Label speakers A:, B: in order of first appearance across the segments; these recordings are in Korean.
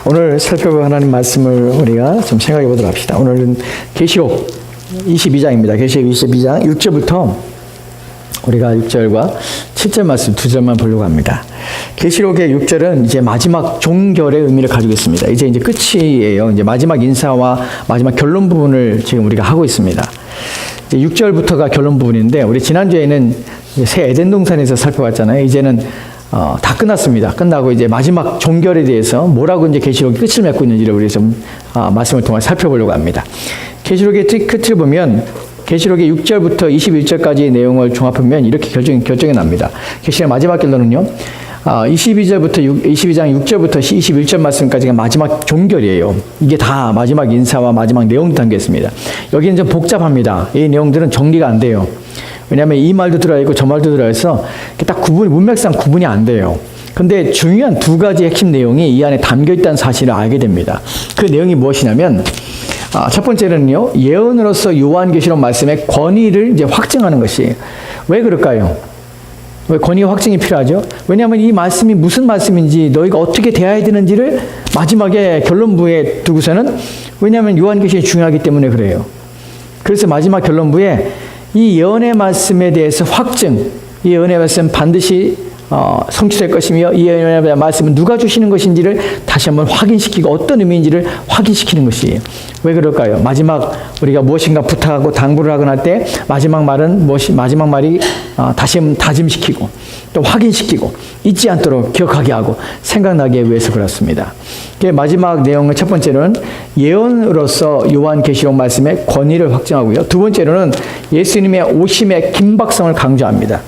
A: 오늘 살펴볼 하나님 말씀을 우리가 좀 생각해 보도록 합시다. 오늘은 계시록 22장입니다. 계시록 22장 6절부터 우리가 6절과 7절 말씀 두 절만 보려고 합니다. 계시록의 6절은 이제 마지막 종결의 의미를 가지고 있습니다. 이제 끝이에요. 이제 마지막 인사와 마지막 결론 부분을 지금 우리가 하고 있습니다. 6절부터가 결론 부분인데, 우리 지난주에는 새 에덴 동산에서 살펴봤잖아요. 이제는 다 끝났습니다. 끝나고 이제 마지막 종결에 대해서 뭐라고 이제 계시록이 끝을 맺고 있는지를 우리 좀 말씀을 통해 살펴보려고 합니다. 계시록의 끝을 보면 계시록의 6절부터 21절까지의 내용을 종합하면 이렇게 결정이 납니다. 계시록의 마지막 결론은요, 22장 6절부터 21절 말씀까지가 마지막 종결이에요. 이게 다 마지막 인사와 마지막 내용도 담겨 있습니다. 여기는 좀 복잡합니다. 이 내용들은 정리가 안 돼요. 왜냐하면 이 말도 들어있고 저 말도 들어있어 딱 문맥상 구분이 안 돼요. 근데 중요한 두 가지 핵심 내용이 이 안에 담겨 있다는 사실을 알게 됩니다. 그 내용이 무엇이냐면, 첫 번째는요, 예언으로서 요한계시록 말씀의 권위를 이제 확증하는 것이. 왜 그럴까요? 왜 권위가 확증이 필요하죠? 왜냐하면 이 말씀이 무슨 말씀인지, 너희가 어떻게 대해야 되는지를 마지막에 결론부에 두고서는, 왜냐하면 요한계시록이 중요하기 때문에 그래요. 그래서 마지막 결론부에 이 예언의 말씀에 대해서 확증, 이 예언의 말씀 반드시 성취될 것이며, 이 예언의 말씀은 누가 주시는 것인지를 다시 한번 확인시키고 어떤 의미인지를 확인시키는 것이에요. 왜 그럴까요? 마지막 우리가 무엇인가 부탁하고 당부를 하거나 할 때 마지막 말이 다시 한번 다짐시키고 또 확인시키고 잊지 않도록 기억하게 하고 생각나게 위해서 그렇습니다. 마지막 내용은 첫 번째로는 예언으로서 요한계시록 말씀의 권위를 확증하고요. 두 번째로는 예수님의 오심의 긴박성을 강조합니다.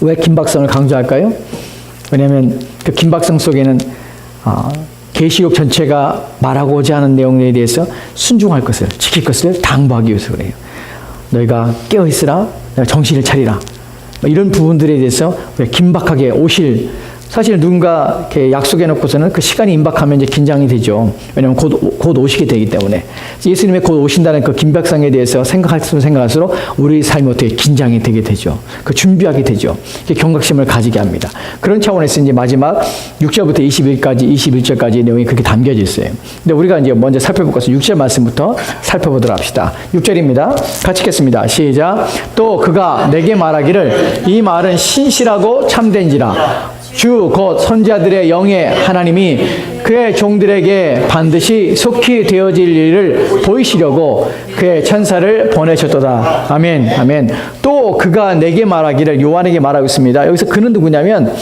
A: 왜 긴박성을 강조할까요? 왜냐하면 그 긴박성 속에는 계시록 전체가 말하고자 하는 내용에 대해서 순종할 것을, 지킬 것을 당부하기 위해서 그래요. 너희가 깨어있으라, 정신을 차리라, 이런 부분들에 대해서 긴박하게 오실, 사실 누군가 이렇게 약속해 놓고서는 그 시간이 임박하면 이제 긴장이 되죠. 왜냐하면 곧 오시게 되기 때문에. 예수님의 곧 오신다는 그 긴박성에 대해서 생각할수록 우리 삶이 어떻게 긴장이 되게 되죠. 그 준비하게 되죠. 경각심을 가지게 합니다. 그런 차원에서 이제 마지막 6절부터 21절까지 내용이 그렇게 담겨져 있어요. 근데 우리가 이제 먼저 살펴볼 것은 6절 말씀부터 살펴보도록 합시다. 6절입니다. 같이 읽겠습니다. 시작. 또 그가 내게 말하기를, 이 말은 신실하고 참된지라. 주 곧 선지자들의 영의 하나님이 그의 종들에게 반드시 속히 되어질 일을 보이시려고 그의 천사를 보내셨도다. 아멘. 아멘. 또 그가 내게 말하기를, 요한에게 말하고 있습니다. 여기서 그는 누구냐면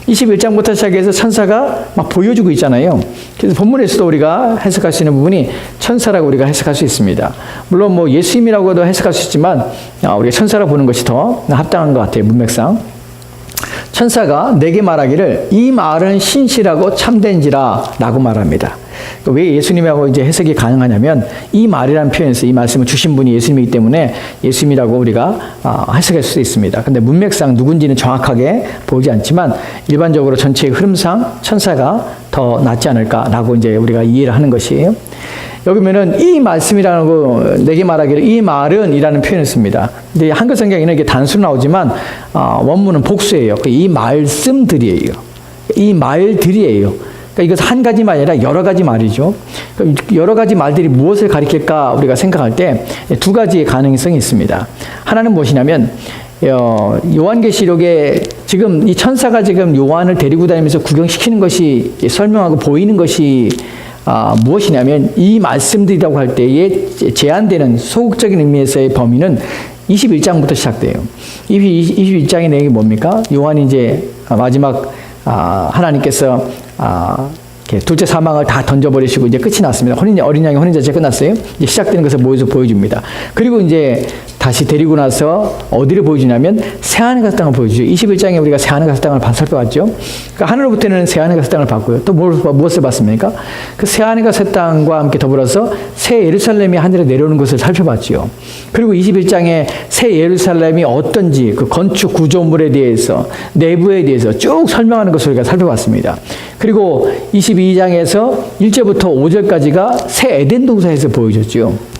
A: 21장부터 시작해서 천사가 막 보여주고 있잖아요. 그래서 본문에서도 우리가 해석할 수 있는 부분이 천사라고 우리가 해석할 수 있습니다. 물론 뭐 예수님이라고도 해석할 수 있지만 우리가 천사라고 보는 것이 더 합당한 것 같아요, 문맥상. 천사가 내게 말하기를, 이 말은 신실하고 참된지라 라고 말합니다. 왜 예수님하고 이제 해석이 가능하냐면, 이 말이라는 표현에서 이 말씀을 주신 분이 예수님이기 때문에 예수님이라고 우리가 해석할 수 있습니다. 근데 문맥상 누군지는 정확하게 보이지 않지만 일반적으로 전체의 흐름상 천사가 더 낫지 않을까라고 이제 우리가 이해를 하는 것이에요. 여기 보면은 이 말씀이라는 거, 내게 말하기를 이 말은 이라는 표현을 씁니다. 근데 한글 성경에는 이게 단수로 나오지만 원문은 복수예요. 이 말씀들이에요. 이 말들이에요. 그러니까 이것은 한 가지 말이 아니라 여러 가지 말이죠. 여러 가지 말들이 무엇을 가리킬까 우리가 생각할 때 두 가지의 가능성이 있습니다. 하나는 무엇이냐면, 요한계시록에 지금 이 천사가 지금 요한을 데리고 다니면서 구경시키는 것이, 설명하고 보이는 것이 무엇이냐면, 이 말씀들이라고 할 때에 제한되는 소극적인 의미에서의 범위는 21장부터 시작돼요. 21장의 내용이 뭡니까? 요한이 이제 마지막 하나님께서 둘째 사망을 다 던져버리시고 이제 끝이 났습니다. 어린 양의 혼인잔치가 끝났어요. 이제 시작되는 것을 보여줍니다. 그리고 이제 다시 데리고 나서 어디를 보여주냐면 새하늘과 새 땅을 보여주죠. 21장에 우리가 새하늘과 새 땅을 살펴봤죠. 그러니까 하늘로부터는 새하늘과 새 땅을 봤고요. 또 무엇을 봤습니까? 그 새하늘과 새 땅과 함께 더불어서 새 예루살렘이 하늘에 내려오는 것을 살펴봤죠. 그리고 21장에 새 예루살렘이 어떤지, 그 건축 구조물에 대해서, 내부에 대해서 쭉 설명하는 것을 우리가 살펴봤습니다. 그리고 22장에서 1절부터 5절까지가 새 에덴 동산에서 보여줬죠.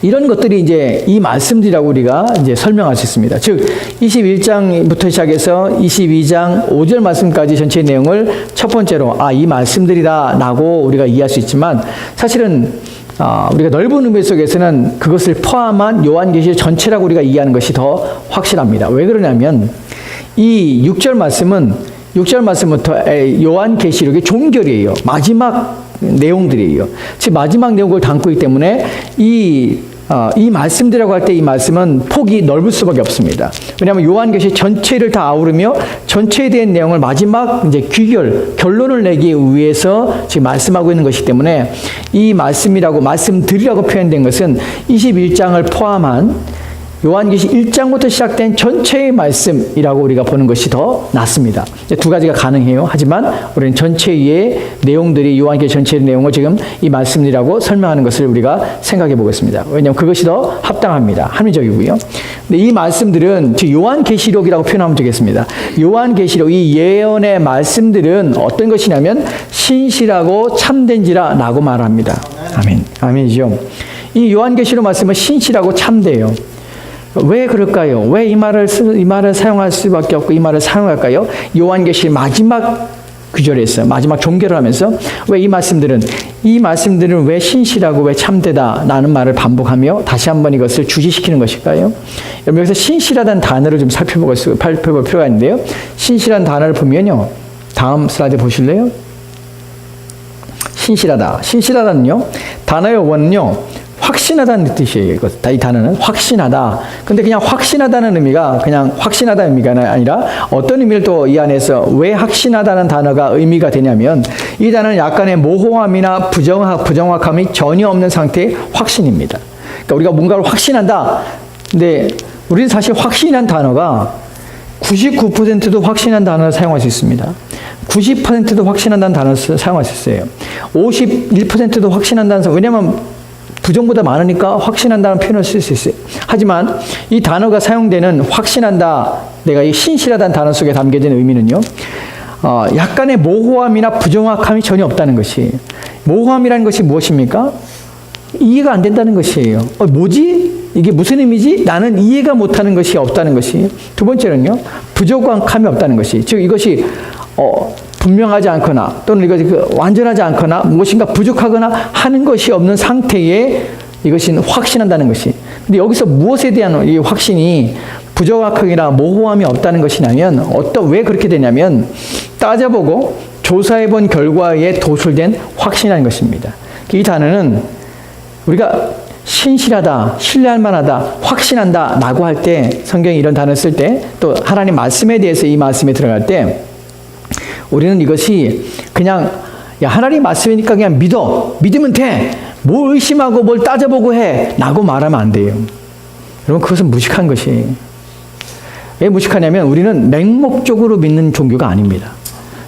A: 이런 것들이 이제 이 말씀들이라고 우리가 이제 설명할 수 있습니다. 즉 21장부터 시작해서 22장 5절 말씀까지 전체 내용을 첫 번째로 이 말씀들이다라고 우리가 이해할 수 있지만 사실은 우리가 넓은 의미 속에서는 그것을 포함한 요한계시 전체라고 우리가 이해하는 것이 더 확실합니다. 왜 그러냐면 이 6절 말씀부터 요한계시록의 종결이에요. 마지막 내용들이에요. 즉 마지막 내용을 담고 있기 때문에 이 말씀들이라고 할 때 이 말씀은 폭이 넓을 수밖에 없습니다. 왜냐하면 요한계시 전체를 다 아우르며 전체에 대한 내용을 마지막 이제 결론을 내기 위해서 지금 말씀하고 있는 것이기 때문에 이 말씀들이라고 표현된 것은 21장을 포함한 요한계시 1장부터 시작된 전체의 말씀이라고 우리가 보는 것이 더 낫습니다. 두 가지가 가능해요. 하지만 우리는 전체의 내용들이 요한계시 전체의 내용을 지금 이 말씀이라고 설명하는 것을 우리가 생각해 보겠습니다. 왜냐하면 그것이 더 합당합니다. 합리적이고요. 근데 이 말씀들은 즉 요한계시록이라고 표현하면 되겠습니다. 요한계시록 이 예언의 말씀들은 어떤 것이냐면 신실하고 참된지라 라고 말합니다. 아멘. 아멘이죠. 이 요한계시록 말씀은 신실하고 참돼요. 왜 그럴까요? 왜 이 말을 사용할 수밖에 없고 이 말을 사용할까요? 요한계시 마지막 구절에서 마지막 종결을 하면서 왜 이 말씀들은 왜 신실하고 왜 참되다라는 말을 반복하며 다시 한번 이것을 주시시키는 것일까요? 여러분 여기서 신실하다는 단어를 좀 살펴볼 필요가 있는데요. 신실한 단어를 보면요. 다음 슬라이드 보실래요? 신실하다는요. 단어의 원은요. 확신하다는 뜻이에요. 이 단어는 확신하다. 근데 그냥 확신하다는 의미가 그냥 확신하다는 의미가 아니라 어떤 의미를 또 이 안에서 왜 확신하다는 단어가 의미가 되냐면 이 단어는 약간의 모호함이나 부정확함이 전혀 없는 상태의 확신입니다. 그러니까 우리가 뭔가를 확신한다. 근데 우리는 사실 확신한 단어가 99%도 확신한 단어를 사용할 수 있습니다. 90%도 확신한다는 단어를 사용할 수 있어요. 51%도 확신한다는 단어. 왜냐하면 부정보다 많으니까 확신한다는 표현을 쓸 수 있어요. 하지만 이 단어가 사용되는 확신한다, 내가 이 신실하다는 단어 속에 담겨진 의미는요. 약간의 모호함이나 부정확함이 전혀 없다는 것이. 모호함이라는 것이 무엇입니까? 이해가 안 된다는 것이에요. 뭐지? 이게 무슨 의미지? 나는 이해가 못하는 것이 없다는 것이. 두 번째는요. 부정확함이 없다는 것이. 즉 이것이 분명하지 않거나 또는 이것이 완전하지 않거나 무엇인가 부족하거나 하는 것이 없는 상태에 이것이 확신한다는 것이. 근데 여기서 무엇에 대한 이 확신이 부정확하거나 모호함이 없다는 것이냐면 왜 그렇게 되냐면 따져보고 조사해본 결과에 도출된 확신이라는 것입니다. 이 단어는 우리가 신실하다, 신뢰할 만하다, 확신한다 라고 할 때 성경이 이런 단어를 쓸 때 또 하나님 말씀에 대해서 이 말씀에 들어갈 때 우리는 이것이 그냥 하나님 말씀이니까 그냥 믿으면 돼. 뭘 의심하고 뭘 따져보고 해 라고 말하면 안 돼요. 여러분 그것은 무식한 것이에요. 왜 무식하냐면 우리는 맹목적으로 믿는 종교가 아닙니다.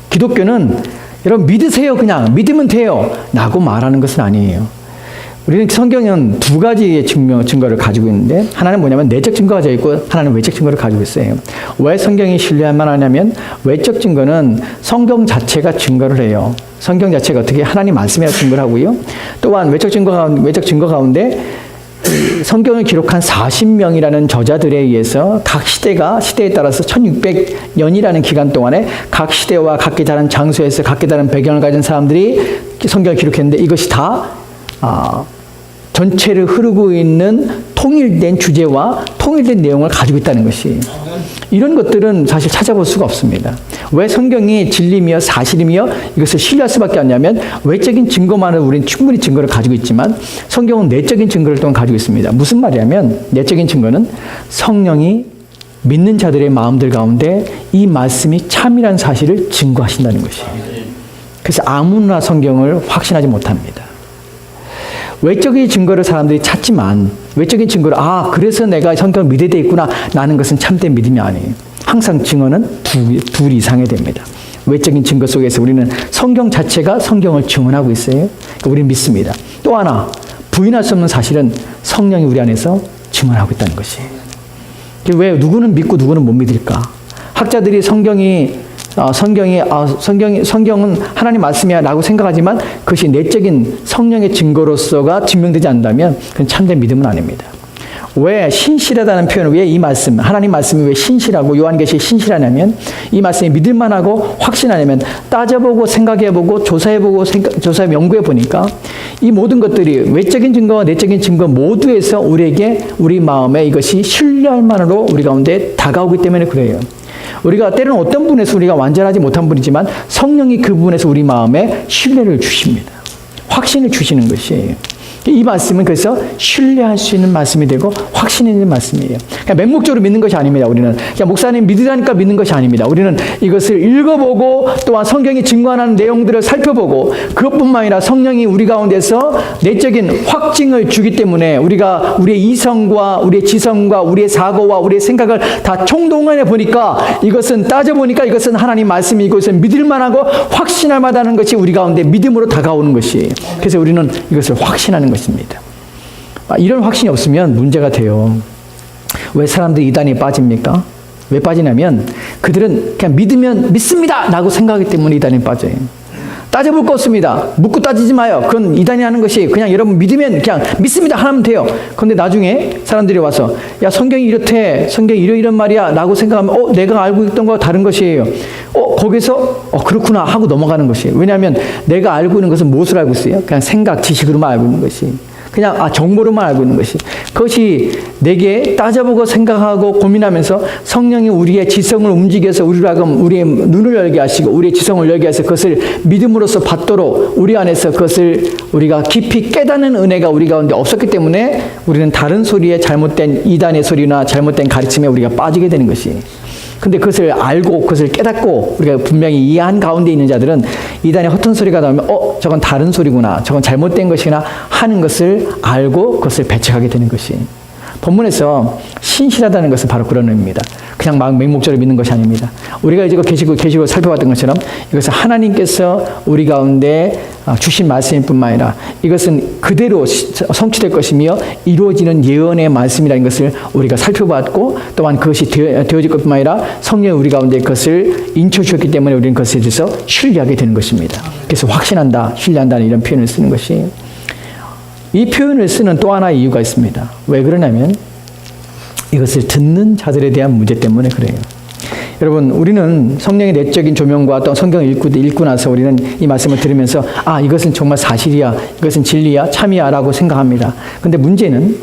A: 기독교는 여러분 믿으세요, 그냥 믿으면 돼요 라고 말하는 것은 아니에요. 우리는 성경은 두 가지의 증거를 가지고 있는데 하나는 뭐냐면 내적 증거가 가지고 있고 하나는 외적 증거를 가지고 있어요. 왜 성경이 신뢰할 만하냐면 외적 증거는 성경 자체가 증거를 해요. 성경 자체가 어떻게 하나님 말씀이라 증거를 하고요. 또한 외적 증거 가운데 성경을 기록한 40명이라는 저자들에 의해서 각 시대에 따라서 1600년이라는 기간 동안에 각 시대와 각기 다른 장소에서 각기 다른 배경을 가진 사람들이 성경을 기록했는데 이것이 다 전체를 흐르고 있는 통일된 주제와 통일된 내용을 가지고 있다는 것이. 이런 것들은 사실 찾아볼 수가 없습니다. 왜 성경이 진리며 사실이며 이것을 신뢰할 수밖에 없냐면 외적인 증거만을 우리는 충분히 증거를 가지고 있지만 성경은 내적인 증거를 또한 가지고 있습니다. 무슨 말이냐면 내적인 증거는 성령이 믿는 자들의 마음들 가운데 이 말씀이 참이라는 사실을 증거하신다는 것이에요. 그래서 아무나 성경을 확신하지 못합니다. 외적인 증거를 사람들이 찾지만 외적인 증거를 그래서 내가 성경을 믿어야 되겠구나 라는 것은 참된 믿음이 아니에요. 항상 증거는 둘 이상이 됩니다. 외적인 증거 속에서 우리는 성경 자체가 성경을 증언하고 있어요. 그러니까 우리는 믿습니다. 또 하나 부인할 수 없는 사실은 성령이 우리 안에서 증언하고 있다는 것이에요. 왜 누구는 믿고 누구는 못 믿을까? 학자들이 성경이 성경은 하나님 말씀이야라고 생각하지만 그것이 내적인 성령의 증거로서가 증명되지 않는다면 그건 참된 믿음은 아닙니다. 왜 신실하다는 표현을 왜 이 말씀, 하나님 말씀이 왜 신실하고 요한계시에 신실하냐면 이 말씀이 믿을만하고 확신하냐면 따져보고 생각해보고 조사해보고 연구해 보니까 이 모든 것들이 외적인 증거와 내적인 증거 모두에서 우리에게 우리 마음에 이것이 신뢰할 만으로 우리 가운데 다가오기 때문에 그래요. 우리가 때로는 어떤 부분에서 우리가 완전하지 못한 분이지만 성령이 그 부분에서 우리 마음에 신뢰를 주십니다. 확신을 주시는 것이에요. 이 말씀은 그래서 신뢰할 수 있는 말씀이 되고 확신 있는 말씀이에요. 그냥 맹목적으로 믿는 것이 아닙니다. 우리는 그냥 목사님 믿으라니까 믿는 것이 아닙니다. 우리는 이것을 읽어보고 또한 성경이 증거하는 내용들을 살펴보고 그것뿐만 아니라 성령이 우리 가운데서 내적인 확증을 주기 때문에 우리가 우리의 이성과 우리의 지성과 우리의 사고와 우리의 생각을 다 총동원해 보니까 이것은 따져보니까 이것은 하나님 말씀이고 이것은 믿을 만하고 확신할 만하다는 것이 우리 가운데 믿음으로 다가오는 것이에요. 그래서 우리는 이것을 확신하는 것입니다. 이런 확신이 없으면 문제가 돼요. 왜 사람들이 이단에 빠집니까? 왜 빠지냐면 그들은 그냥 믿으면 믿습니다 라고 생각하기 때문에 이단에 빠져요. 따져볼 거 없습니다. 묻고 따지지 마요. 그건 이단이 하는 것이 그냥 여러분 믿으면 그냥 믿습니다 하면 돼요. 그런데 나중에 사람들이 와서 야 성경이 이렇대, 성경이 이런 말이야 라고 생각하면 내가 알고 있던 거와 다른 것이에요. 거기서 그렇구나 하고 넘어가는 것이에요. 왜냐하면 내가 알고 있는 것은 무엇을 알고 있어요? 그냥 생각, 지식으로만 알고 있는 것이. 그냥 정보로만 알고 있는 것이. 그것이 내게 따져보고 생각하고 고민하면서 성령이 우리의 지성을 움직여서 우리의 눈을 열게 하시고 우리의 지성을 열게 해서 그것을 믿음으로써 받도록 우리 안에서 그것을 우리가 깊이 깨닫는 은혜가 우리 가운데 없었기 때문에 우리는 다른 소리에 잘못된 이단의 소리나 잘못된 가르침에 우리가 빠지게 되는 것이. 근데 그것을 알고 그것을 깨닫고 우리가 분명히 이해한 가운데 있는 자들은 이단의 허튼 소리가 나오면 저건 다른 소리구나, 저건 잘못된 것이나 하는 것을 알고 그것을 배척하게 되는 것이. 본문에서 신실하다는 것은 바로 그런 의미입니다. 그냥 막 맹목적으로 믿는 것이 아닙니다. 우리가 이제 계시록 살펴봤던 것처럼 이것은 하나님께서 우리 가운데 주신 말씀일 뿐만 아니라 이것은 그대로 성취될 것이며 이루어지는 예언의 말씀이라는 것을 우리가 살펴봤고 또한 그것이 되어질 것뿐만 아니라 성령이 우리 가운데 그것을 인쳐주셨기 때문에 우리는 그것에 대해서 신뢰하게 되는 것입니다. 그래서 확신한다, 신뢰한다는 이런 표현을 쓰는 것이. 이 표현을 쓰는 또 하나의 이유가 있습니다. 왜 그러냐면 이것을 듣는 자들에 대한 문제 때문에 그래요. 여러분, 우리는 성령의 내적인 조명과 또 성경을 읽고 나서 우리는 이 말씀을 들으면서 이것은 정말 사실이야, 이것은 진리야, 참이야 라고 생각합니다. 근데 문제는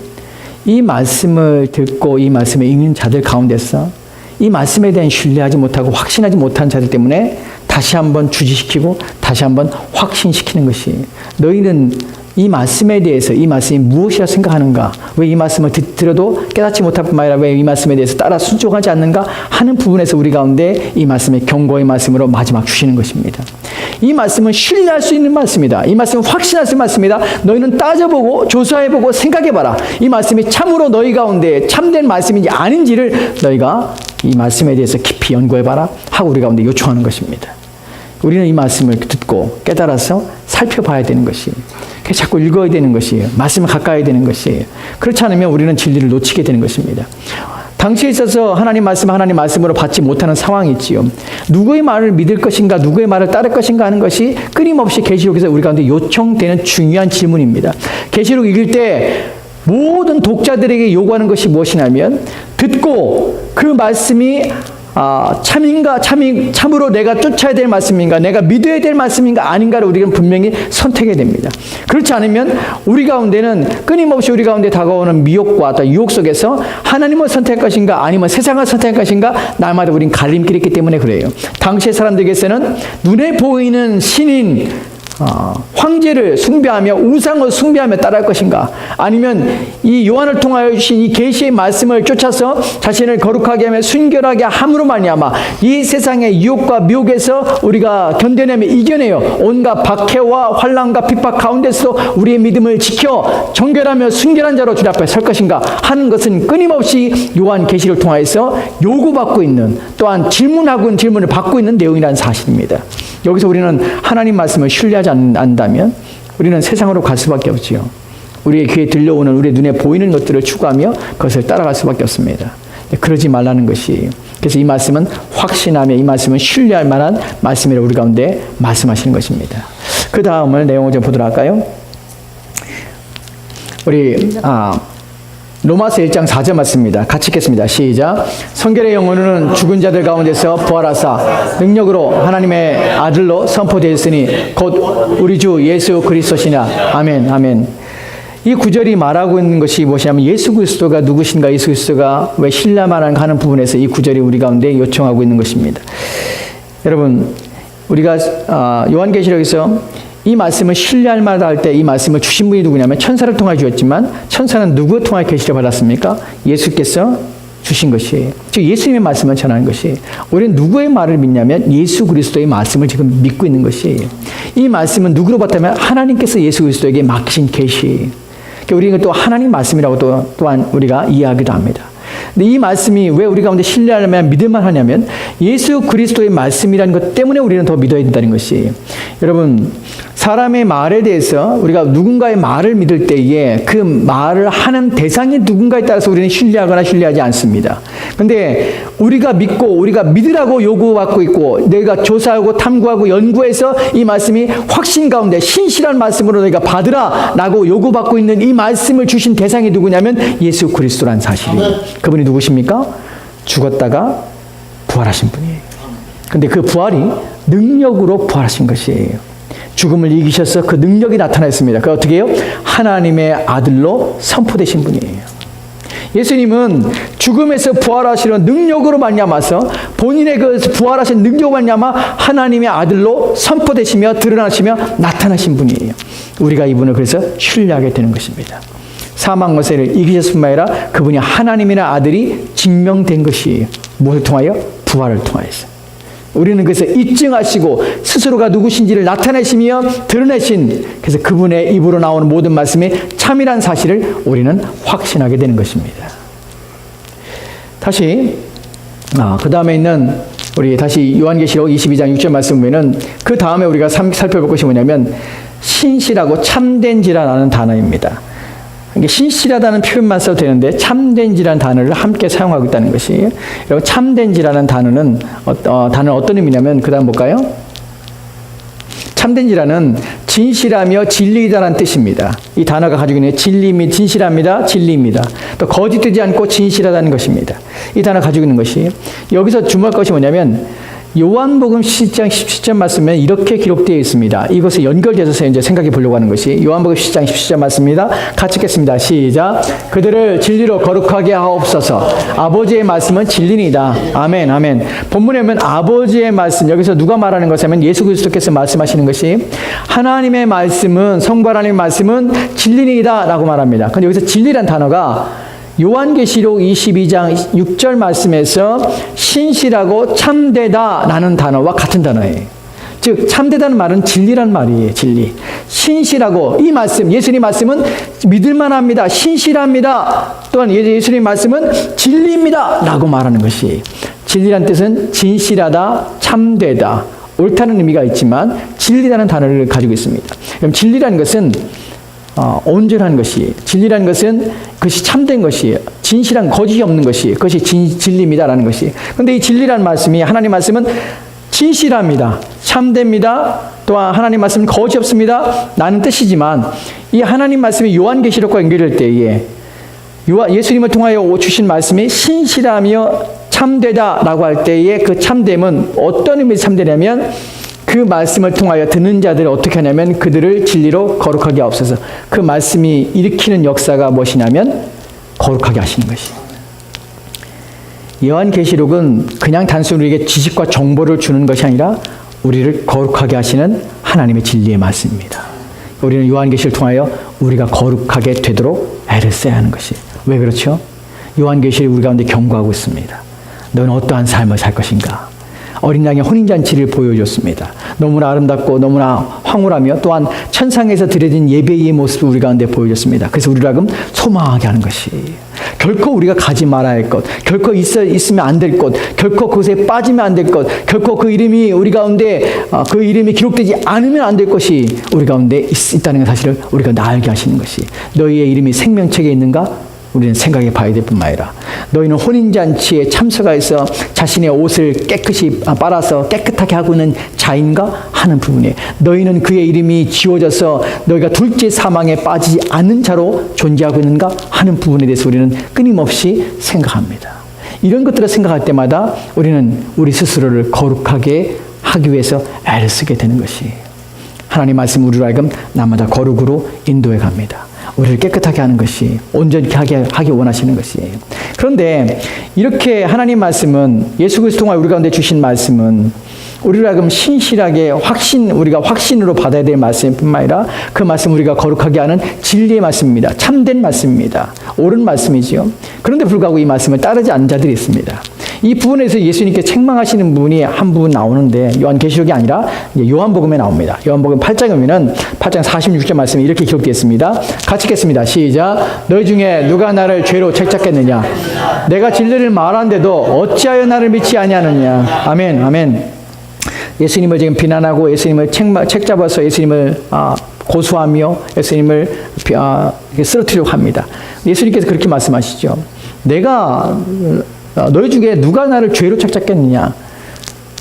A: 이 말씀을 듣고 이 말씀을 읽는 자들 가운데서 이 말씀에 대한 신뢰하지 못하고 확신하지 못한 자들 때문에 다시 한번 주지시키고 다시 한번 확신시키는 것이. 너희는 이 말씀에 대해서 이 말씀이 무엇이라 생각하는가? 왜 이 말씀을 들어도 깨닫지 못할 뿐만 아니라 왜 이 말씀에 대해서 따라 순종하지 않는가? 하는 부분에서 우리 가운데 이 말씀의 경고의 말씀으로 마지막 주시는 것입니다. 이 말씀은 신뢰할 수 있는 말씀이다. 이 말씀은 확신할 수 있는 말씀이다. 너희는 따져보고 조사해보고 생각해봐라. 이 말씀이 참으로 너희 가운데 참된 말씀인지 아닌지를 너희가 이 말씀에 대해서 깊이 연구해봐라 하고 우리 가운데 요청하는 것입니다. 우리는 이 말씀을 듣고 깨달아서 살펴봐야 되는 것이에요. 자꾸 읽어야 되는 것이에요. 말씀을 가까이 되는 것이에요. 그렇지 않으면 우리는 진리를 놓치게 되는 것입니다. 당시에 있어서 하나님 말씀으로 받지 못하는 상황이 있지요. 누구의 말을 믿을 것인가, 누구의 말을 따를 것인가 하는 것이 끊임없이 계시록에서 우리 가운데 요청되는 중요한 질문입니다. 계시록 읽을 때 모든 독자들에게 요구하는 것이 무엇이냐면 듣고 그 말씀이 참으로 내가 쫓아야 될 말씀인가, 내가 믿어야 될 말씀인가 아닌가를 우리는 분명히 선택해야 됩니다. 그렇지 않으면 우리 가운데는 끊임없이 우리 가운데 다가오는 미혹과 또 유혹 속에서 하나님을 선택할 것인가 아니면 세상을 선택할 것인가 날마다 우리는 갈림길이 있기 때문에 그래요. 당시의 사람들에게서는 눈에 보이는 신인 황제를 숭배하며 우상을 숭배하며 따라할 것인가, 아니면 이 요한을 통하여 주신 이 계시의 말씀을 쫓아서 자신을 거룩하게 하며 순결하게 함으로 말미암아 이 세상의 유혹과 미혹에서 우리가 견뎌내며 이겨내요 온갖 박해와 환난과 핍박 가운데서 우리의 믿음을 지켜 정결하며 순결한 자로 주님 앞에 설 것인가 하는 것은 끊임없이 요한 계시를 통하여서 요구받고 있는, 또한 질문을 받고 있는 내용이라는 사실입니다. 여기서 우리는 하나님 말씀을 신뢰하지 않는다면 우리는 세상으로 갈 수밖에 없지요. 우리의 귀에 들려오는, 우리의 눈에 보이는 것들을 추구하며 그것을 따라갈 수밖에 없습니다. 그러지 말라는 것이. 그래서 이 말씀은 확신하며 이 말씀은 신뢰할 만한 말씀이라고 우리 가운데 말씀하시는 것입니다. 그 다음을 내용을 좀 보도록 할까요? 우리 로마서 1장 4절 맞습니다. 같이 읽겠습니다. 시작. 성결의 영혼은 죽은 자들 가운데서 부활하사 능력으로 하나님의 아들로 선포되었으니 곧 우리 주 예수 그리스도시나. 아멘. 아멘. 이 구절이 말하고 있는 것이 무엇이냐면 예수 그리스도가 누구신가, 예수 그리스도가 왜 신뢰만한가 하는 부분에서 이 구절이 우리 가운데 요청하고 있는 것입니다. 여러분, 우리가 요한계시록에서 이 말씀을 신뢰할 만하다 할 때 이 말씀을 주신 분이 누구냐면 천사를 통하여 주었지만 천사는 누구 통하여 계시를 받았습니까? 예수께서 주신 것이에요. 즉 예수님의 말씀을 전하는 것이에요. 우리는 누구의 말을 믿냐면 예수 그리스도의 말씀을 지금 믿고 있는 것이에요. 이 말씀은 누구로 봤다면 하나님께서 예수 그리스도에게 맡기신 계시예요. 우리는 또 하나님 말씀이라고 또한 우리가 이해하기도 합니다. 근데 이 말씀이 왜 우리 가운데 신뢰하려면 믿을만 하냐면 예수 그리스도의 말씀이라는 것 때문에 우리는 더 믿어야 된다는 것이에요. 여러분, 사람의 말에 대해서 우리가 누군가의 말을 믿을 때에 그 말을 하는 대상이 누군가에 따라서 우리는 신뢰하거나 신뢰하지 않습니다. 근데 우리가 믿고 우리가 믿으라고 요구받고 있고 내가 조사하고 탐구하고 연구해서 이 말씀이 확신 가운데 신실한 말씀으로 너희가 받으라 라고 요구받고 있는 이 말씀을 주신 대상이 누구냐면 예수 그리스도란 사실이에요. 그분이 누구십니까? 죽었다가 부활하신 분이에요. 근데 그 부활이 능력으로 부활하신 것이에요. 죽음을 이기셔서 그 능력이 나타났습니다. 그 어떻게 해요? 하나님의 아들로 선포되신 분이에요. 예수님은 죽음에서 부활하시는 능력으로 말미암아서 본인의 그 부활하신 능력으로 말미암아 하나님의 아들로 선포되시며 드러나시며 나타나신 분이에요. 우리가 이분을 그래서 신뢰하게 되는 것입니다. 사망 권세를 이기셨을 뿐만 아니라 그분이 하나님이라는 아들이 증명된 것이에요. 무엇을 통하여? 부활을 통하여서. 우리는 그래서 입증하시고 스스로가 누구신지를 나타내시며 드러내신, 그래서 그분의 입으로 나오는 모든 말씀이 참이란 사실을 우리는 확신하게 되는 것입니다. 다시 그 다음에 있는 우리 다시 요한계시록 22장 6절 말씀 보면은 그 다음에 우리가 살펴볼 것이 뭐냐면 신실하고 참된지라는 단어입니다. 이게 신실하다는 표현만 써도 되는데 참된지라는 단어를 함께 사용하고 있다는 것이. 여러분, 참된지라는 단어는 어떤 의미냐면 그 다음 볼까요? 참된지라는 진실하며 진리이다라는 뜻입니다. 이 단어가 가지고 있는 진리, 진실합니다, 진리입니다. 또 거짓되지 않고 진실하다는 것입니다. 이 단어가 가지고 있는 것이. 여기서 주목할 것이 뭐냐면 요한복음 10장 17절 말씀에 이렇게 기록되어 있습니다. 이것에 연결되어서 이제 생각해 보려고 하는 것이 요한복음 10장 17절 말씀입니다. 같이 읽겠습니다. 시작. 그들을 진리로 거룩하게 하옵소서. 아버지의 말씀은 진리니이다. 아멘, 아멘. 본문에 보면 아버지의 말씀, 여기서 누가 말하는 것이냐면 예수 그리스도께서 말씀하시는 것이 하나님의 말씀은, 성부 하나님의 말씀은 진리니이다 라고 말합니다. 근데 여기서 진리란 단어가 요한계시록 22장 6절 말씀에서 신실하고 참되다라는 단어와 같은 단어예요. 즉 참되다는 말은 진리란 말이에요. 진리. 신실하고 이 말씀, 예수님 말씀은 믿을만합니다. 신실합니다. 또한 예수님 말씀은 진리입니다 라고 말하는 것이. 진리란 뜻은 진실하다, 참되다, 옳다는 의미가 있지만 진리라는 단어를 가지고 있습니다. 그럼 진리라는 것은 온전한 것이, 진리라는 것은 그것이 참된 것이에요. 진실한, 거짓이 없는 것이, 그것이 진리입니다라는 것이. 그런데 이 진리라는 말씀이, 하나님 말씀은 진실합니다, 참됩니다, 또한 하나님 말씀은 거짓 없습니다 라는 뜻이지만 이 하나님 말씀이 요한계시록과 연결될 때에 예수님을 통하여 주신 말씀이 신실하며 참되다라고 할 때에 그 참됨은 어떤 의미에서 참되냐면 그 말씀을 통하여 듣는 자들을 어떻게 하냐면 그들을 진리로 거룩하게 하옵소서. 그 말씀이 일으키는 역사가 무엇이냐면 거룩하게 하시는 것이. 요한계시록은 그냥 단순히 우리에게 지식과 정보를 주는 것이 아니라 우리를 거룩하게 하시는 하나님의 진리의 말씀입니다. 우리는 요한계시를 통하여 우리가 거룩하게 되도록 애를 써야 하는 것이. 왜 그렇죠? 요한계시를 우리 가운데 경고하고 있습니다. 너는 어떠한 삶을 살 것인가? 어린 양의 혼인잔치를 보여줬습니다. 너무나 아름답고 너무나 황홀하며 또한 천상에서 드려진 예배의 모습을 우리 가운데 보여줬습니다. 그래서 우리를 하여금 소망하게 하는 것이. 결코 우리가 가지 말아야 할 것, 결코 있으면 안 될 것, 결코 그것에 빠지면 안 될 것, 결코 그 이름이 우리 가운데 그 이름이 기록되지 않으면 안 될 것이 우리 가운데 있다는 사실을 우리가 알게 하시는 것이. 너희의 이름이 생명책에 있는가? 우리는 생각해 봐야 될 뿐만 아니라 너희는 혼인잔치에 참석하여서 자신의 옷을 깨끗이 빨아서 깨끗하게 하고 있는 자인가 하는 부분에 너희는 그의 이름이 지워져서 너희가 둘째 사망에 빠지지 않는 자로 존재하고 있는가 하는 부분에 대해서 우리는 끊임없이 생각합니다. 이런 것들을 생각할 때마다 우리는 우리 스스로를 거룩하게 하기 위해서 애를 쓰게 되는 것이에요. 하나님 말씀 우리로 하여금 날마다 거룩으로 인도해 갑니다. 우리를 깨끗하게 하는 것이 온전히 하게 원하시는 것이에요. 그런데 이렇게 하나님 말씀은 예수 그리스도 통하여 우리 가운데 주신 말씀은 우리로 하여금 신실하게 우리가 확신으로 받아야 될 말씀뿐만 아니라 그 말씀 우리가 거룩하게 하는 진리의 말씀입니다. 참된 말씀입니다. 옳은 말씀이지요. 그런데 불구하고 이 말씀을 따르지 않는 자들이 있습니다. 이 부분에서 예수님께 책망하시는 부분이 한 부분 나오는데 요한계시록이 아니라 요한복음에 나옵니다. 요한복음 8장에 보면 8장 46절 말씀이 이렇게 기록되어 있습니다. 같이 읽겠습니다. 시작. 너희 중에 누가 나를 죄로 책잡겠느냐? 내가 진리를 말하는데도 어찌하여 나를 믿지 아니하느냐? 아멘. 아멘. 예수님을 지금 비난하고 예수님을 책잡아서 예수님을 고소하며 예수님을 쓰러뜨리려고 합니다. 예수님께서 그렇게 말씀하시죠. 내가 너희 중에 누가 나를 죄로 책잡겠느냐?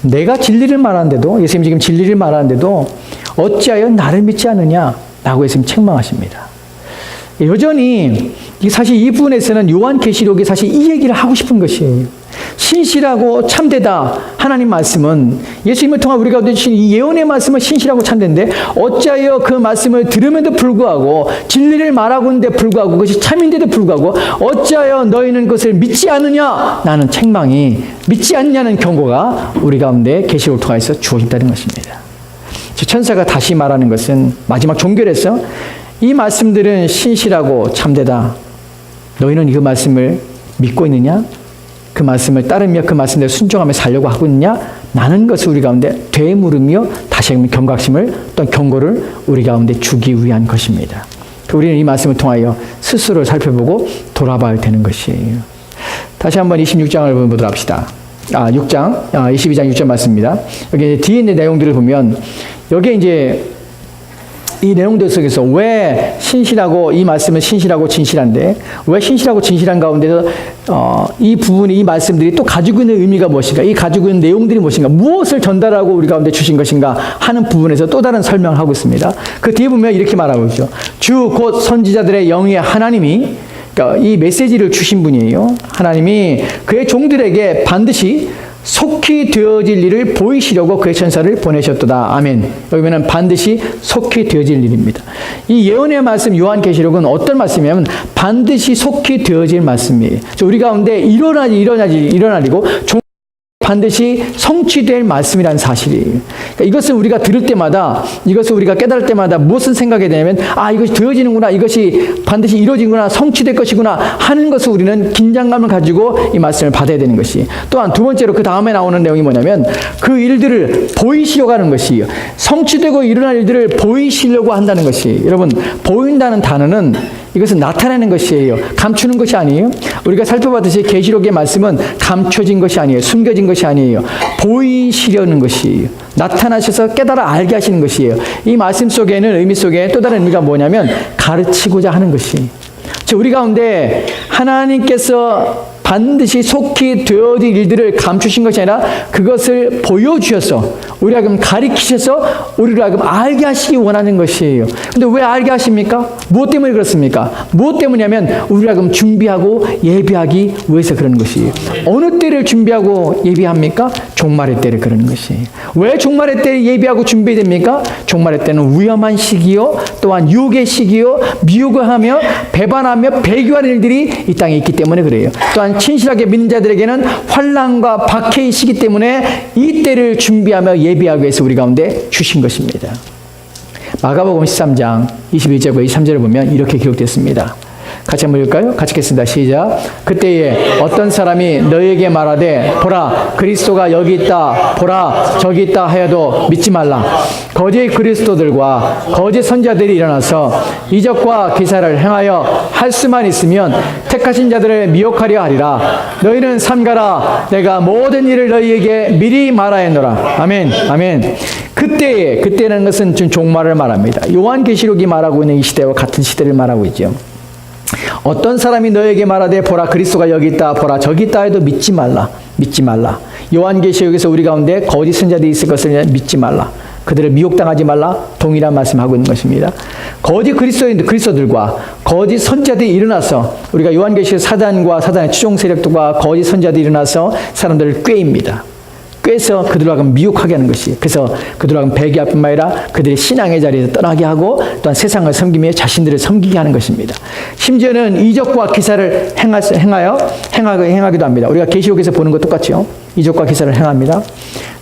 A: 내가 진리를 말하는데도 예수님 지금 진리를 말하는데도 어찌하여 나를 믿지 않느냐? 라고 예수님 책망하십니다. 여전히 사실 이 부분에서는 요한계시록이 사실 이 얘기를 하고 싶은 것이에요. 신실하고 참되다 하나님 말씀은 예수님을 통해 우리가 얻은 이 예언의 말씀은 신실하고 참된데 어찌하여 그 말씀을 들음에도 불구하고 진리를 말하고 있는데 불구하고 그것이 참인데도 불구하고 어찌하여 너희는 그것을 믿지 않느냐? 라는 책망이 믿지 않냐는 경고가 우리 가운데 계시록을 통해서 주어진다는 것입니다. 천사가 다시 말하는 것은 마지막 종결에서 이 말씀들은 신실하고 참되다. 너희는 이 말씀을 믿고 있느냐? 그 말씀을 따르며 그 말씀대로 순종하며 살려고 하고 있느냐? 라는 것을 우리 가운데 되물으며 다시 한번 경각심을 또 경고를 우리 가운데 주기 위한 것입니다. 우리는 이 말씀을 통하여 스스로를 살펴보고 돌아봐야 되는 것이에요. 다시 한번 26장을 보도록 합시다. 6장, 22장 6절 말씀입니다. 여기 뒤에 있는 내용들을 보면 여기에 이제 이 내용들 속에서 왜 신실하고 이 말씀은 신실하고 진실한데 왜 신실하고 진실한 가운데서 이 부분이 이 말씀들이 또 가지고 있는 의미가 무엇인가 이 가지고 있는 내용들이 무엇인가 무엇을 전달하고 우리 가운데 주신 것인가 하는 부분에서 또 다른 설명을 하고 있습니다. 그 뒤에 보면 이렇게 말하고 있죠. 주 곧 선지자들의 영의 하나님이 그러니까 이 메시지를 주신 분이에요. 하나님이 그의 종들에게 반드시 속히 되어질 일을 보이시려고 그의 천사를 보내셨도다. 아멘. 여기 보면 반드시 속히 되어질 일입니다. 이 예언의 말씀 요한계시록은 어떤 말씀이냐면 반드시 속히 되어질 말씀이에요. 우리 가운데 일어나리고 반드시 성취될 말씀이라는 사실이에요. 그러니까 이것을 우리가 들을 때마다 이것을 우리가 깨달을 때마다 무엇을 생각해야 되냐면 이것이 되어지는구나, 이것이 반드시 이루어지는구나, 성취될 것이구나 하는 것을 우리는 긴장감을 가지고 이 말씀을 받아야 되는 것이. 또한 두 번째로 그 다음에 나오는 내용이 뭐냐면 그 일들을 보이시려고 하는 것이에요. 성취되고 일어날 일들을 보이시려고 한다는 것이. 여러분, 보인다는 단어는 이것은 나타내는 것이에요. 감추는 것이 아니에요. 우리가 살펴봤듯이 계시록의 말씀은 감춰진 것이 아니에요. 숨겨진 것이 아니에요. 보이시려는 것이에요. 나타나셔서 깨달아 알게 하시는 것이에요. 이 말씀 속에는 의미 속에 또 다른 의미가 뭐냐면 가르치고자 하는 것이. 우리 가운데 하나님께서 반드시 속히 되어질 일들을 감추신 것이 아니라 그것을 보여주셔서 우리를 하여금 가리키셔서 우리를 하여금 알게 하시기 원하는 것이에요. 근데 왜 알게 하십니까? 무엇 때문에 그렇습니까? 무엇 때문이냐면 우리를 하여금 준비하고 예비하기 위해서 그러는 것이에요. 어느 때를 준비하고 예비합니까? 종말의 때를 그러는 것이에요. 왜 종말의 때를 예비하고 준비됩니까? 종말의 때는 위험한 시기요, 또한 유혹의 시기요, 미혹을 하며 배반하며 배교하는 일들이 이 땅에 있기 때문에 그래요. 또한 신실하게 믿는 자들에게는 환난과 박해의 시기 때문에 이 때를 준비하며 예비하기 위해서 우리 가운데 주신 것입니다. 마가복음 13장 21절과 23절을 보면 이렇게 기록됐습니다. 같이 한번 읽을까요? 같이 읽겠습니다. 시작. 그때에 어떤 사람이 너희에게 말하되 보라 그리스도가 여기 있다, 보라 저기 있다 하여도 믿지 말라. 거짓 그리스도들과 거짓 선자들이 일어나서 이적과 기사를 행하여 할 수만 있으면 택하신 자들을 미혹하려 하리라. 너희는 삼가라. 내가 모든 일을 너희에게 미리 말하였노라. 아멘. 아멘. 그때라는 것은 지금 종말을 말합니다. 요한계시록이 말하고 있는 이 시대와 같은 시대를 말하고 있죠. 어떤 사람이 너에게 말하되 보라 그리스도가 여기 있다 보라 저기 있다 해도 믿지 말라. 믿지 말라. 요한계시록에서 우리 가운데 거짓 선자들이 있을 것을 믿지 말라. 그들을 미혹당하지 말라. 동일한 말씀하고 있는 것입니다. 거짓 그리스도들과 거짓 선자들이 일어나서 우리가 요한계시록 사단과 사단의 추종 세력들과 거짓 선자들이 일어나서 사람들을 꾀입니다. 꾀서 그들로 하여금 미혹하게 하는 것이, 그래서 그들로 하여금 배교할 뿐만 아니라 그들의 신앙의 자리에서 떠나게 하고 또한 세상을 섬기며 자신들을 섬기게 하는 것입니다. 심지어는 이적과 기사를 행하기도 합니다. 우리가 계시록에서 보는 것 똑같죠. 이적과 기사를 행합니다.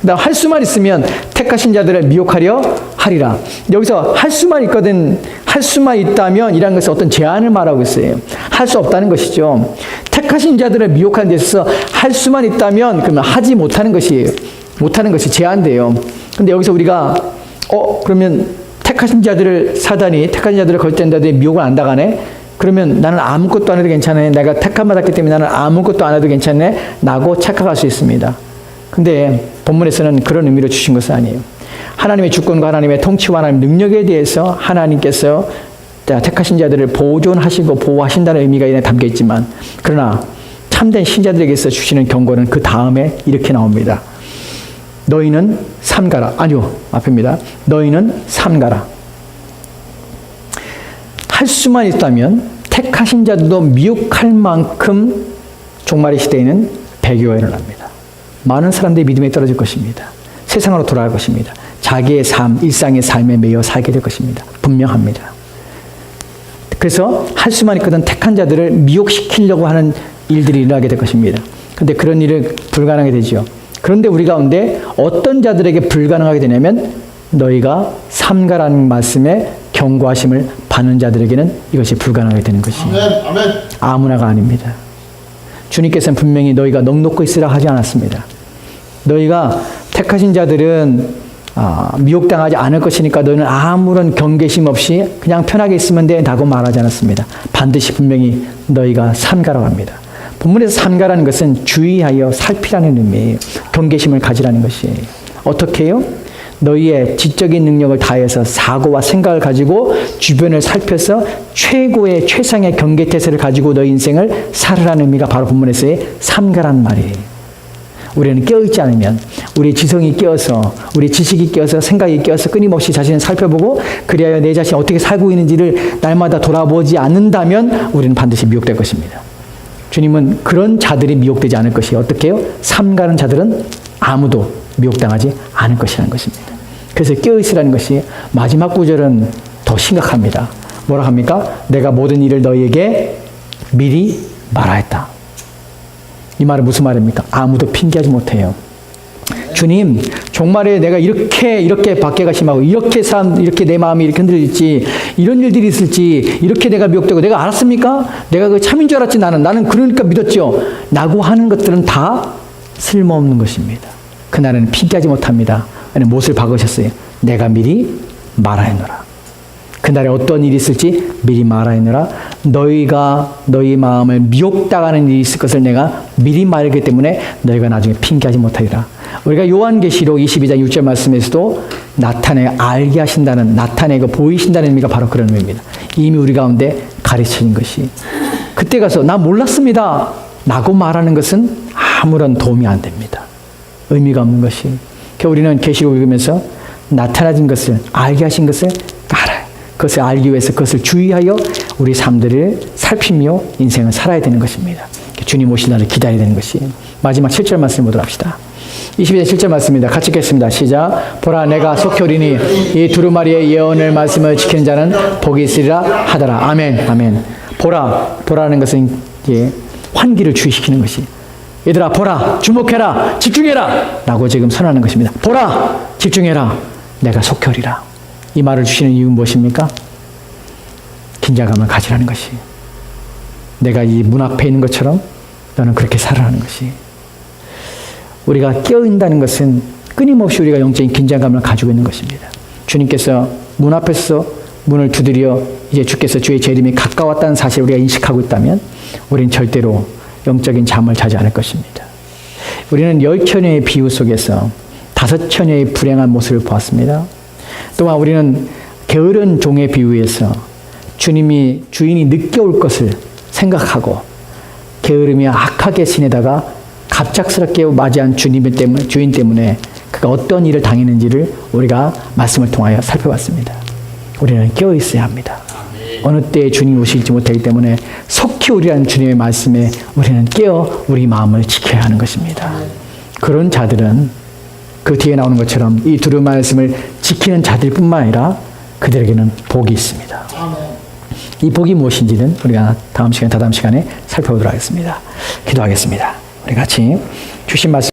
A: 그다음 할 수만 있으면 택하신 자들을 미혹하려 하리라. 여기서 할 수만 있거든, 할 수만 있다면 이라는 것은 어떤 제한을 말하고 있어요. 할 수 없다는 것이죠. 택하신 자들을 미혹하는 데 있어서 할 수만 있다면 그러면 하지 못하는 것이에요. 못하는 것이 제한돼요. 근데 여기서 우리가 그러면 택하신 자들을 사단이 택하신 자들을 거짓된 자들이 미혹을 안 당하네. 그러면 나는 아무것도 안 해도 괜찮네. 내가 택함 받았기 때문에 나는 아무것도 안 해도 괜찮네. 라고 착각할 수 있습니다. 근데 본문에서는 그런 의미로 주신 것은 아니에요. 하나님의 주권과 하나님의 통치와 하나님의 능력에 대해서 하나님께서 택하신 자들을 보존하시고 보호하신다는 의미가 이에 담겨 있지만, 그러나 참된 신자들에게서 주시는 경고는 그 다음에 이렇게 나옵니다. 너희는 삼가라. 아니요, 앞입니다. 너희는 삼가라. 할 수만 있다면 택하신 자들도 미혹할 만큼 종말의 시대에는 배교가 일어납니다. 많은 사람들이 믿음에 떨어질 것입니다. 세상으로 돌아갈 것입니다. 자기의 삶, 일상의 삶에 매여 살게 될 것입니다. 분명합니다. 그래서 할 수만 있거든 택한 자들을 미혹시키려고 하는 일들이 일어나게 될 것입니다. 그런데 그런 일은 불가능하게 되죠. 그런데 우리 가운데 어떤 자들에게 불가능하게 되냐면 너희가 삼가라는 말씀에 경고하심을 받는 자들에게는 이것이 불가능하게 되는 것입니다. 아멘. 아무나가 아닙니다. 주님께서는 분명히 너희가 넉넉히 있으라 하지 않았습니다. 너희가 택하신 자들은 미혹당하지 않을 것이니까 너희는 아무런 경계심 없이 그냥 편하게 있으면 돼 라고 말하지 않았습니다. 반드시 분명히 너희가 삼가라고 합니다. 본문에서 삼가라는 것은 주의하여 살피라는 의미예요. 경계심을 가지라는 것이에요. 어떻게 해요? 너희의 지적인 능력을 다해서 사고와 생각을 가지고 주변을 살펴서 최고의 최상의 경계태세를 가지고 너희 인생을 살으라는 의미가 바로 본문에서의 삼가라는 말이에요. 우리는 깨어있지 않으면, 우리 지성이 깨어서, 우리 지식이 깨어서, 생각이 깨어서 끊임없이 자신을 살펴보고 그리하여 내 자신이 어떻게 살고 있는지를 날마다 돌아보지 않는다면 우리는 반드시 미혹될 것입니다. 주님은 그런 자들이 미혹되지 않을 것이에요. 어떻게 해요? 삼가는 자들은 아무도 미혹당하지 않을 것이라는 것입니다. 그래서 깨어있으라는 것이 마지막 구절은 더 심각합니다. 뭐라 합니까? 내가 모든 일을 너희에게 미리 말하였다. 이 말은 무슨 말입니까? 아무도 핑계하지 못해요. 주님, 종말에 내가 이렇게 밖에 가심하고 이렇게 내 마음이 이렇게 흔들릴지, 이런 일들이 있을지, 이렇게 내가 미혹되고 내가 알았습니까? 내가 그 참인 줄 알았지 나는 그러니까 믿었죠. 라고 하는 것들은 다 쓸모없는 것입니다. 그날은 핑계하지 못합니다. 못을 박으셨어요. 내가 미리 말하였노라. 그날에 어떤 일이 있을지 미리 말하였노라. 너희가 너희 마음을 미혹당하는 일이 있을 것을 내가 미리 말하기 때문에 너희가 나중에 핑계하지 못하리라. 우리가 요한계시록 22장 6절 말씀에서도 나타내 알게 하신다는, 나타내고 보이신다는 의미가 바로 그런 의미입니다. 이미 우리 가운데 가르쳐진 것이, 그때 가서 나 몰랐습니다 라고 말하는 것은 아무런 도움이 안 됩니다. 의미가 없는 것이. 우리는 계시록 읽으면서 나타나진 것을, 알게 하신 것을 알아요. 그것을 알기 위해서 그것을 주의하여 우리 삶들을 살피며 인생을 살아야 되는 것입니다. 주님 오실 날을 기다려야 되는 것이. 마지막 7절 말씀 보도록 합시다. 22절 7절 말씀입니다. 같이 읽겠습니다. 시작. 보라 내가 속히 오리니 이 두루마리의 예언을 말씀을 지키는 자는 복이 있으리라 하더라. 아멘. 아멘. 보라는 것은 환기를 주의시키는 것이. 얘들아 보라, 주목해라, 집중해라 라고 지금 선언하는 것입니다. 보라, 집중해라, 내가 속히 오리라. 이 말을 주시는 이유는 무엇입니까? 긴장감을 가지라는 것이. 내가 이 문 앞에 있는 것처럼 너는 그렇게 살아라는 것이. 우리가 깨어있다는 것은 끊임없이 우리가 영적인 긴장감을 가지고 있는 것입니다. 주님께서 문 앞에서 문을 두드려 이제 주께서 주의 재림이 가까웠다는 사실을 우리가 인식하고 있다면 우리는 절대로 영적인 잠을 자지 않을 것입니다. 우리는 10처녀의 비유 속에서 5처녀의 불행한 모습을 보았습니다. 또한 우리는 게으른 종의 비유에서 주인이 늦게 올 것을 생각하고 게으름이 악하게 지내다가 갑작스럽게 맞이한 주인 때문에 그가 어떤 일을 당했는지를 우리가 말씀을 통하여 살펴봤습니다. 우리는 깨어 있어야 합니다. 어느 때에 주님이 오실지 못하기 때문에 속히 우리라는 주님의 말씀에 우리는 깨어 우리 마음을 지켜야 하는 것입니다. 그런 자들은 그 뒤에 나오는 것처럼 이 두루 말씀을 지키는 자들뿐만 아니라 그들에게는 복이 있습니다. 이 복이 무엇인지는 우리가 다다음 시간에 살펴보도록 하겠습니다. 기도하겠습니다. 우리 같이 주신 말씀